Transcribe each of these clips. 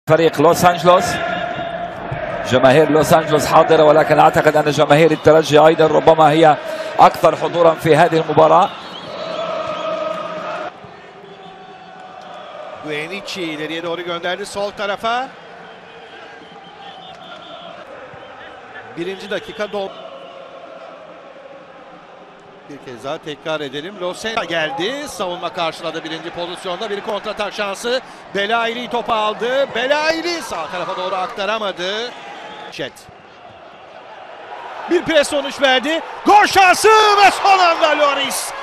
فريق لوس أنجلوس. جماهير لوس أنجلوس حاضرة، ولكن أعتقد أن جماهير الترجي أيضا ربما هي أكثر حضورا في هذه المباراة. Guenici ileriye doğru gönderdi sol tarafa. Birinci dakika dol. Bir kez daha tekrar edelim. Losen geldi. Savunma karşıladı birinci pozisyonda. Bir kontratak şansı. Belaili topu aldı. Belaili sağ tarafa doğru aktaramadı. Chet. Bir pres sonuç verdi. Gol şansı ve son anda Loris.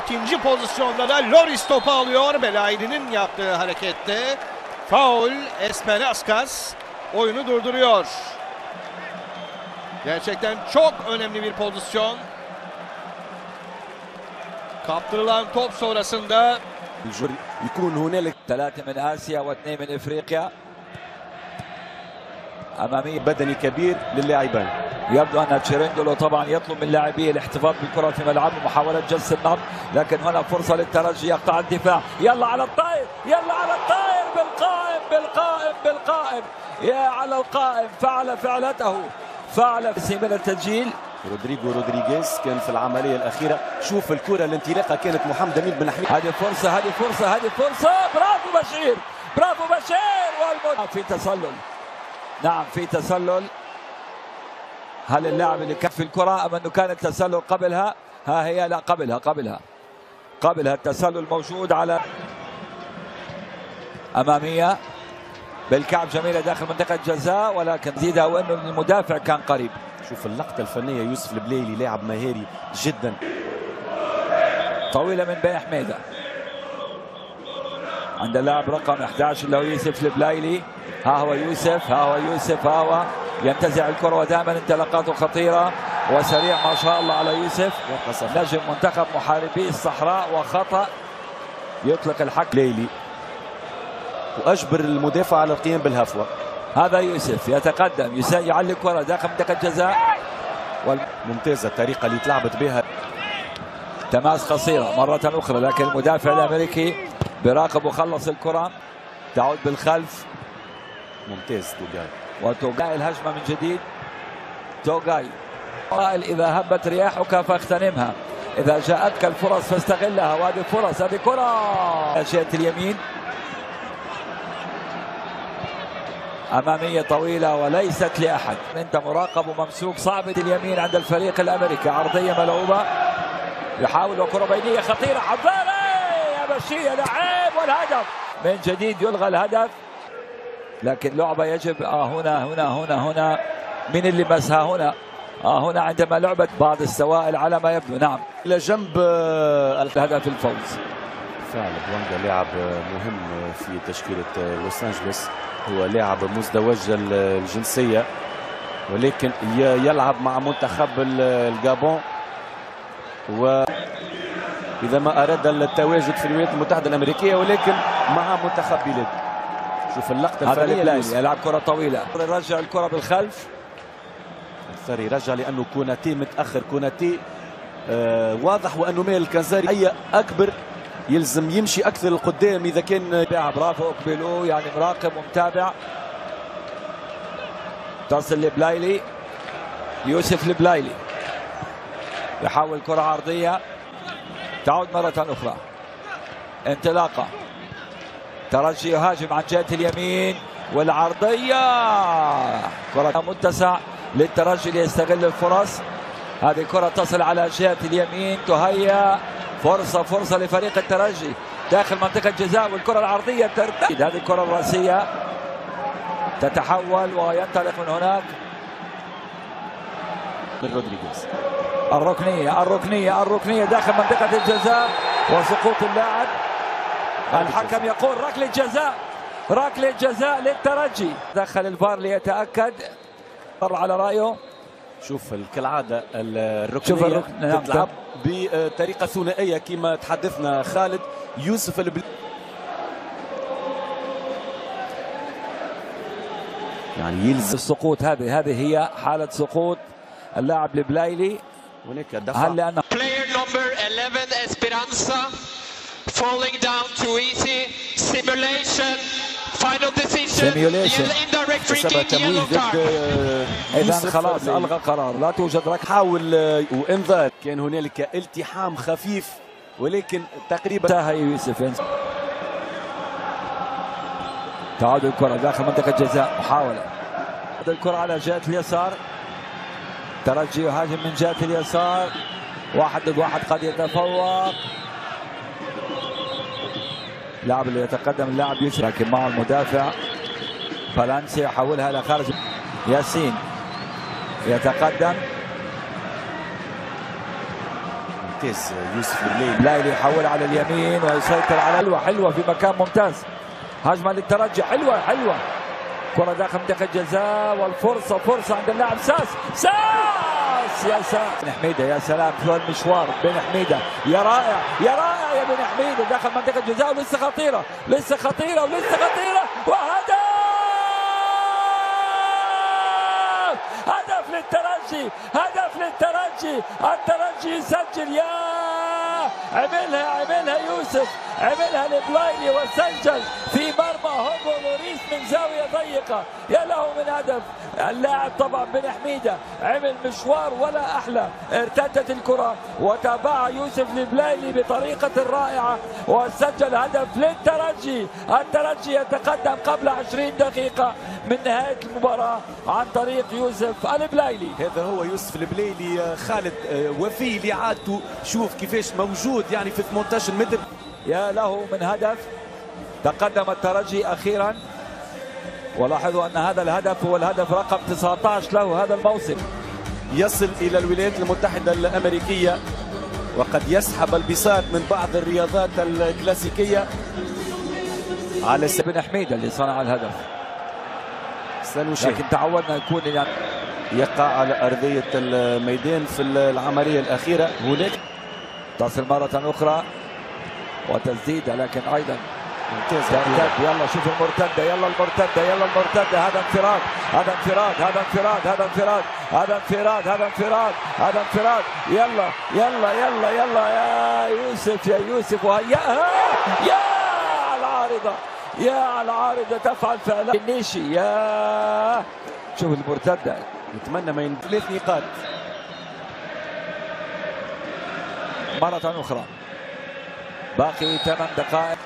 İkinci pozisyonda da Loris topu alıyor. Belaili'nin yaptığı harekette faul. Esperaskas oyunu durduruyor. Gerçekten çok önemli bir pozisyon. Kaptırılan top sonrasında يكون هنالك 3 من آسيا و2 من إفريقيا أمامية بدني كبير للاعبين. يبدو أن تشيريندولو طبعا يطلب من لاعبيه الاحتفاظ بالكرة في ملعبه ومحاولة جس النبض، لكن هنا فرصة للترجي يقطع الدفاع. يلا على الطائر، يلا على الطائر، بالقائم بالقائم بالقائم، يا على القائم، فعل فعلته، فعل من التسجيل. رودريغو رودريغيز كان في العملية الأخيرة. شوف الكرة الانطلاقة كانت محمد أمين بن حميد. هذه فرصة، هذه فرصة، هذه فرصة. برافو بشير، برافو بشير. في تسلل، نعم في تسلل. هل اللاعب اللي كان في الكرة أم أنه كان التسلل قبلها؟ ها هي، لا قبلها التسلل موجود على أمامية بالكعب جميلة داخل منطقة جزاء، ولكن زيدها وأنه المدافع كان قريب. شوف اللقطة الفنية، يوسف البليلي لاعب مهاري جدا. طويلة من بين حميدة عند اللاعب رقم 11 اللي هو يوسف البليلي. ها هو يوسف، ها هو يوسف، ها هو ينتزع الكرة ودائما انطلاقاته خطيرة وسريع ما شاء الله على يوسف. نجم منتخب محاربي الصحراء، وخطأ يطلق الحكم. ليلي وأجبر المدافع على القيام بالهفوة. هذا يوسف يتقدم، يعلق كرة داخل منطقة جزاء. ممتازة الطريقة اللي تلعبت بها. تماس قصيرة مرة أخرى، لكن المدافع الأمريكي براقب وخلص الكرة. تعود بالخلف. ممتاز توغاي. وتوغاي الهجمة من جديد. توغاي قائل إذا هبت رياحك فاغتنمها، إذا جاءتك الفرص فاستغلها، وهذه فرص، هذه كرة جهة اليمين أمامية طويلة وليست لأحد. أنت مراقب وممسوك. صعبة اليمين عند الفريق الأمريكي، عرضية ملعوبة يحاول، وكرة بينية خطيرة. عبالي يا بشير، لعيب، والهدف من جديد. يلغى الهدف، لكن لعبة يجب هنا من اللي مسها هنا؟ هنا عندما لعبت بعض السوائل على ما يبدو. نعم إلى جنب الهدف الفوز. فعلا بوانجا لاعب مهم في تشكيلة لوس أنجلوس. هو لاعب مزدوج الجنسية، ولكن يلعب مع منتخب الجابون، وإذا ما أراد التواجد في الولايات المتحدة الأمريكية، ولكن مع منتخب بلاده. شوف اللقطة الفنية. يلعب كرة طويلة، يرجع الكرة بالخلف. الثري رجع لأنه كوناتي متأخر. كوناتي واضح، وأنه ميل الكنزاري أي أكبر يلزم يمشي أكثر لقدام إذا كان. برافو أقبلوا، يعني مراقب ومتابع. تصل لبلايلي، يوسف البلايلي يحاول كرة عرضية، تعود مرة أخرى. انطلاقة، ترجي يهاجم عن جهة اليمين، والعرضية كرة متسع للترجي ليستغل الفرص. هذه كرة تصل على جهة اليمين، تهيأ فرصة لفريق الترجي داخل منطقة جزاء، والكرة العرضية ترتد. هذه الكرة الرأسية تتحول وينطلق من هناك رودريغيز. الركنية داخل منطقة الجزاء وسقوط اللاعب. الحكم يقول ركلة جزاء للترجي. دخل الفار ليتأكد على رأيه. شوف كالعادة الركنية تتلعب بطريقة ثنائية كما تحدثنا خالد. يوسف يعني يلزم السقوط. هذه هي حالة سقوط اللاعب البلايلي. هناك دفع. Player number 11 Esperanza falling down too easy. Simulation سيميوليشن حسب تمويه ضد اذا خلاص الغى قرار، لا توجد ركله. حاول وانذار. كان هنالك التحام خفيف ولكن تقريبا انتهى يوسف. تعود الكرة داخل منطقة الجزاء، محاولة الكرة على جهة اليسار، ترجي يهاجم من جهة اليسار، 1 ضد 1 قد يتفوق اللاعب اللي يتقدم، اللاعب يوسف، لكن معه المدافع فالانسي يحولها الى خارج. ياسين يتقدم، ممتاز يوسف البلايلي يحول على اليمين ويسيطر على حلوة في مكان ممتاز، هجمة للترجي حلوة كرة داخل منطقة الجزاء والفرصة فرصة عند اللاعب ساس يا ساس بن حميدة، يا سلام شو المشوار بن حميدة، يا رائع يا بن حميدة داخل منطقة الجزاء ولسه خطيرة وهدف للترجي الترجي يسجل، يا عملها يوسف، عملها البلايلي وسجل في مرمى هوغو لوريس من زاوية ضيقة، يا له من هدف. اللاعب طبعا بن حميدة عمل مشوار ولا أحلى، ارتدت الكرة وتابعها يوسف البلايلي بطريقة رائعة وسجل هدف للترجي. الترجي يتقدم قبل 20 دقيقة من نهاية المباراة عن طريق يوسف البلايلي. هذا هو يوسف البلايلي خالد، وفي لعادته، شوف كيفاش موجود يعني في 18 متر. يا له من هدف، تقدم الترجي أخيرا، ولاحظوا أن هذا الهدف هو الهدف رقم 19 له هذا الموسم. يصل إلى الولايات المتحدة الأمريكية وقد يسحب البساط من بعض الرياضات الكلاسيكية على بن حميدة اللي صنع الهدف، لكن تعودنا يكون يعني يقع على أرضية الميدان في العملية الأخيرة. هناك تصل مرة أخرى وتسديدة، لكن أيضا ممتاز. يلا شوف المرتدة، هذا انفراد، يلا يا يوسف وهيئها، يا على العارضة تفعل فعلا النيشي، يا شوف المرتدة، نتمنى ما 3 نقاط مرة أخرى، باقي 8 دقائق.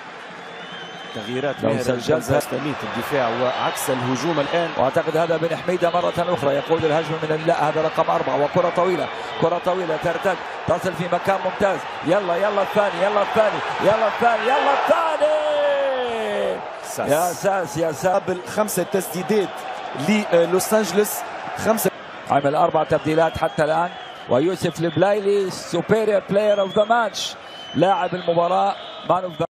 تغييرات لو سجلت تستميت الدفاع وعكس الهجوم الآن، واعتقد هذا بن حميدة مرة أخرى يقود الهجمة من لا هذا رقم 4 وكرة طويلة ترتد تصل في مكان ممتاز، يلا الثاني يا ساس قبل 5 تسديدات للوس أنجلوس، 5 عمل 4 تبديلات حتى الآن. ويوسف البلايلي سوبيريور بلاير اوف ذا ماتش، لاعب المباراة مان اوف ذا